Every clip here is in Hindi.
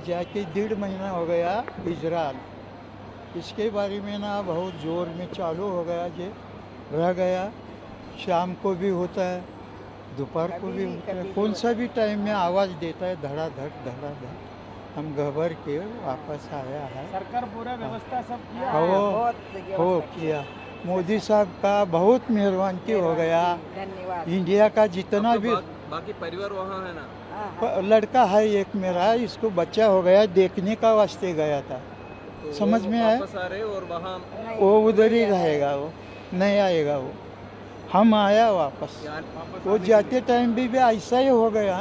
जाके 1.5 महीना हो गया इजराइल। इसके बारे में ना बहुत जोर में चालू हो गया, जे रह गया। शाम को भी होता है, दोपहर को भी होता है, कौन सा भी टाइम में आवाज़ देता है धड़ाधड़ धड़ाधड़। हम घबर के वापस आया है। सरकार पूरा व्यवस्था सब किया हो किया। मोदी साहब का बहुत मेहरबानी हो गया। धन्यवाद। इंडिया का जितना भी बाकी परिवार वहाँ है ना? लड़का है एक मेरा, इसको बच्चा हो गया, देखने का वास्ते गया था। तो समझ में आया? वापस आ रहे और वहाँ वो उधर ही रहेगा, वो नहीं आएगा। वो हम आया वापस। वो जाते टाइम भी ऐसा ही हो गया।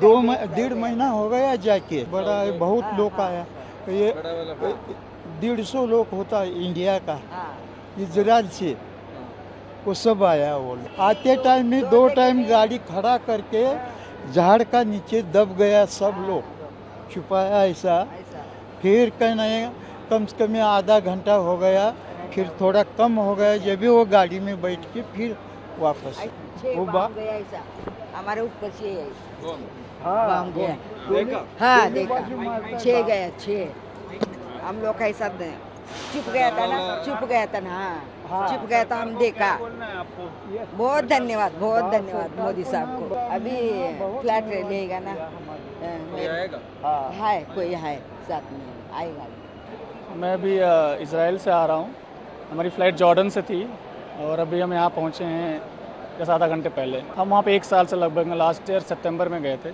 1.5 महीना हो गया जाके। बड़ा बहुत लोग आया, ये 150 लोग होता है इंडिया का, इजराइल से। वो सब आया। वो आते टाइम में 2 टाइम गाड़ी खड़ा करके झाड़ का नीचे दब गया, सब लोग छुपाया ऐसा। फिर कहना कम से कम आधा घंटा हो गया, फिर थोड़ा कम हो गया, जब भी वो गाड़ी में बैठ के फिर वापस वो गया ऐसा हमारे ऊपर से हाँ गया। देखा? हाँ देखा, 6 गया 6। हम लोग ऐसा चुप गया था ना, हाँ चुप गया था, हम देखा। बहुत धन्यवाद मोदी साहब को। अभी फ्लैट लेगा ना, है कोई है साथ में आएगा। मैं भी इजराइल से आ रहा हूँ। हमारी फ़्लाइट जॉर्डन से थी और अभी हम यहाँ पहुँचे हैं 10 घंटे पहले। हम वहाँ पे 1 साल से लगभग लास्ट ईयर सितंबर में गए थे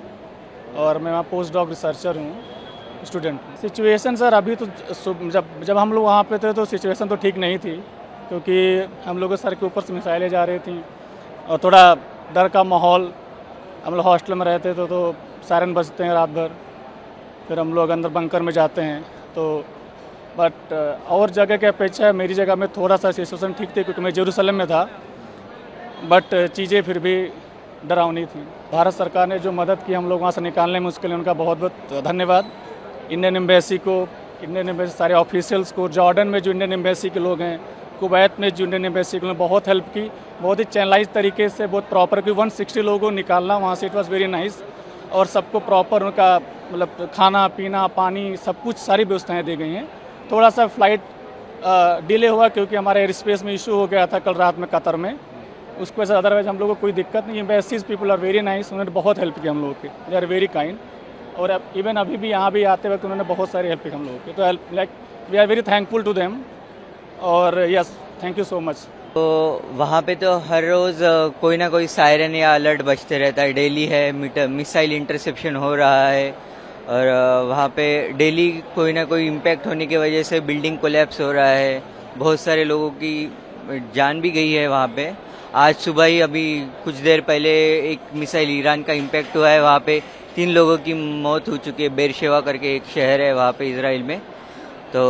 और मैं वहाँ पोस्ट डॉक रिसर्चर हूँ, स्टूडेंट। सिचुएशन सर अभी तो जब हम लोग वहाँ पे थे तो सिचुएशन तो ठीक नहीं थी, क्योंकि हम लोग के सर के ऊपर से मिसाइलें जा रही थी और थोड़ा डर का माहौल। हम लोग हॉस्टल में रहते थे तो सायरन बजते हैं रात भर, फिर हम लोग अंदर बंकर में जाते हैं। तो बट और जगह के अपेक्षा मेरी जगह में थोड़ा सा सिचुएशन ठीक थी, क्योंकि मैं जेरूसलम में था, बट चीज़ें फिर भी डरावनी थी। भारत सरकार ने जो मदद की हम लोग वहाँ से निकालने में, उसके लिए उनका बहुत बहुत धन्यवाद। इंडियन एम्बेसी को, इंडियन एम्बेसी सारे ऑफिशियल्स को, जॉर्डन में जो इंडियन एम्बेसी के लोग हैं, कुवैत में जो इंडियन एम्बेसी के लोग, बहुत हेल्प की, बहुत ही चैनलाइज तरीके से, बहुत प्रॉपर। कि 160 लोगों को निकालना वहाँ से, इट वॉज़ वेरी नाइस। और सबको प्रॉपर उनका मतलब खाना पीना पानी सब कुछ सारी व्यवस्थाएँ दी गई हैं। थोड़ा सा फ्लाइट डिले हुआ क्योंकि हमारे एयर स्पेस में इशू हो गया था कल रात में कतर में, उसकी वजह से। अदरवाइज हम लोगों को कोई दिक्कत नहीं है। Embassies people are very nice, उन्होंने बहुत हेल्प की हम लोगों की, दे आर वेरी काइंड। और इवन अभी भी यहाँ भी आते वक्त उन्होंने बहुत सारी हेल्प की हम लोगों की, तो help like we are very thankful to them. और yes, thank you so much. तो वहाँ पे तो हर रोज़ कोई ना कोई सायरन या अलर्ट बजते रहता है। डेली है मिसाइल इंटरसेप्शन हो रहा है और वहाँ पे डेली कोई ना कोई इम्पैक्ट होने की वजह से बिल्डिंग कोलैप्स हो रहा है। बहुत सारे लोगों की जान भी गई है वहाँ पे। आज सुबह ही अभी कुछ देर पहले एक मिसाइल ईरान का इम्पैक्ट हुआ है, वहाँ पे 3 लोगों की मौत हो चुकी है। बेरशेवा करके एक शहर है वहाँ पे इजराइल में। तो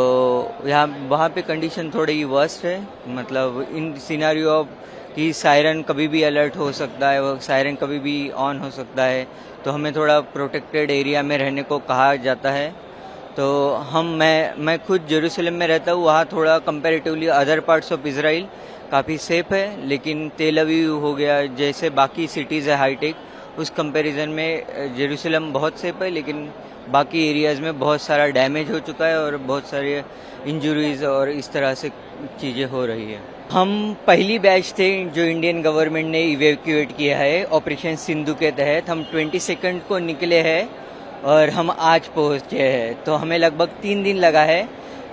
यहाँ वहाँ पे कंडीशन थोड़ी वर्स्ट है, मतलब इन सिनेरियो ऑफ कि सायरन कभी भी अलर्ट हो सकता है, वो सायरन कभी भी ऑन हो सकता है, तो हमें थोड़ा प्रोटेक्टेड एरिया में रहने को कहा जाता है। तो मैं खुद जेरूसलम में रहता हूँ, वहाँ थोड़ा comparatively other parts of Israel काफ़ी सेफ है, लेकिन तेल अवीव हो गया जैसे बाकी सिटीज़ है हाईटेक, उस कंपैरिजन में जेरूसलम बहुत सेफ है, लेकिन बाकी एरियाज़ में बहुत सारा डैमेज हो चुका है और बहुत सारे इंजरीज और इस तरह से चीज़ें हो रही है। हम पहली बैच थे जो इंडियन गवर्नमेंट ने इवैक्यूएट किया है ऑपरेशन सिंधु के तहत। हम 22 को निकले हैं और हम आज पहुँचे हैं, तो हमें लगभग 3 दिन लगा है।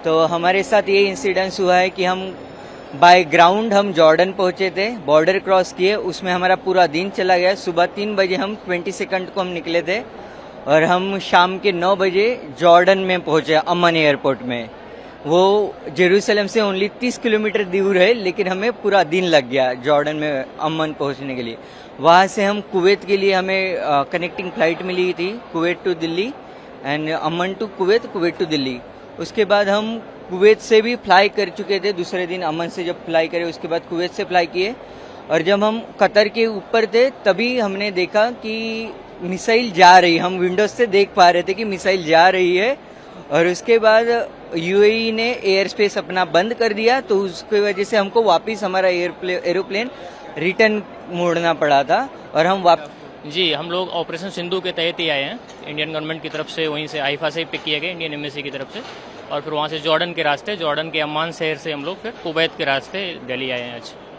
तो हमारे साथ ये इंसिडेंस हुआ है कि हम बाय ग्राउंड हम जॉर्डन पहुँचे थे, बॉर्डर क्रॉस किए, उसमें हमारा पूरा दिन चला गया। सुबह 3 बजे हम 22 को हम निकले थे और हम शाम के 9 बजे जॉर्डन में पहुँचे, अमन एयरपोर्ट में। वो जेरूसलम से ओनली 30 किलोमीटर दूर है, लेकिन हमें पूरा दिन लग गया जॉर्डन में अमन पहुँचने के लिए। वहाँ से हम कुवैत के लिए हमें कनेक्टिंग फ़्लाइट मिली थी, Kuwait to Delhi and Oman to Kuwait, Kuwait to Delhi. उसके बाद हम कुवैत से भी फ्लाई कर चुके थे, दूसरे दिन अमन से जब फ्लाई करे उसके बाद कुवैत से फ्लाई किए। और जब हम कतर के ऊपर थे तभी हमने देखा कि मिसाइल जा रही, हम विंडोज से देख पा रहे थे कि मिसाइल जा रही है। और उसके बाद यूएई ने एयर स्पेस अपना बंद कर दिया, तो उसकी वजह से हमको वापस हमारा एरोप्लेन रिटर्न मोड़ना पड़ा था और हम जी, हम लोग ऑपरेशन सिंधु के तहत ही आए हैं। इंडियन गवर्नमेंट की तरफ से, वहीं से आईफा से पिक किया गया, इंडियन एम्बेसी की तरफ से, और फिर वहाँ से जॉर्डन के रास्ते, जॉर्डन के अम्मान शहर से हम लोग फिर कुवैत के रास्ते दिल्ली आए हैं आज।